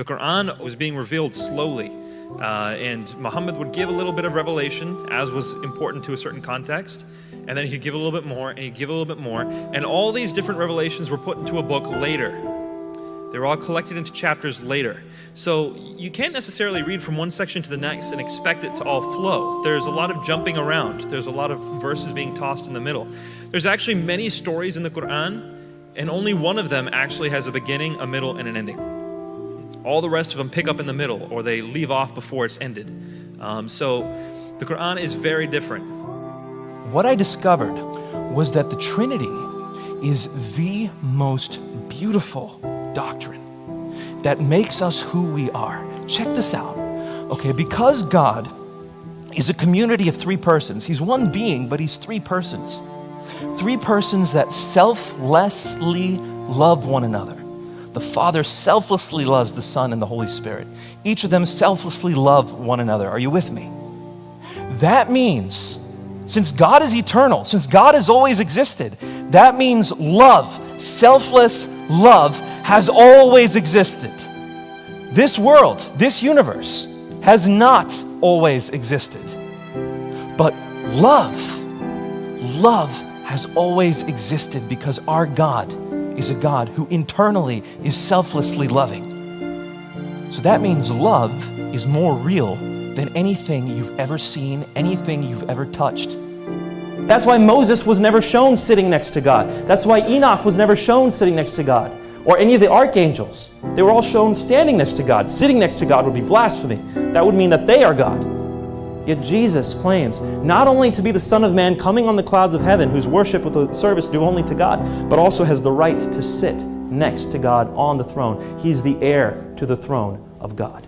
The Quran was being revealed slowly, and Muhammad would give a little bit of revelation, as was important to a certain context, and then he'd give a little bit more, and he'd give a little bit more, and all these different revelations were put into a book later. They were all collected into chapters later. So you can't necessarily read from one section to the next and expect it to all flow. There's a lot of jumping around. There's a lot of verses being tossed in the middle. There's actually many stories in the Quran, and only one of them actually has a beginning, a middle, and an ending. All the rest of them pick up in the middle, or they leave off before it's ended. So the Quran is very different. What I discovered was that the Trinity is the most beautiful doctrine that makes us who we are. Check this out. Okay, because God is a community of three persons. He's one being, but he's three persons. Three persons that selflessly love one another. The Father selflessly loves the Son and the Holy Spirit. Each of them selflessly love one another. Are you with me? That means, since God is eternal, since God has always existed, that means love, selfless love, has always existed. This world, this universe, has not always existed. But love has always existed because our God is a God who internally is selflessly loving. So that means love is more real than anything you've ever seen, anything you've ever touched. That's why Moses was never shown sitting next to God. That's why Enoch was never shown sitting next to God. Or any of the archangels. They were all shown standing next to God. Sitting next to God would be blasphemy. That would mean that they are God. Yet Jesus claims not only to be the Son of Man coming on the clouds of heaven, whose worship with a service due only to God, but also has the right to sit next to God on the throne. He's the heir to the throne of God.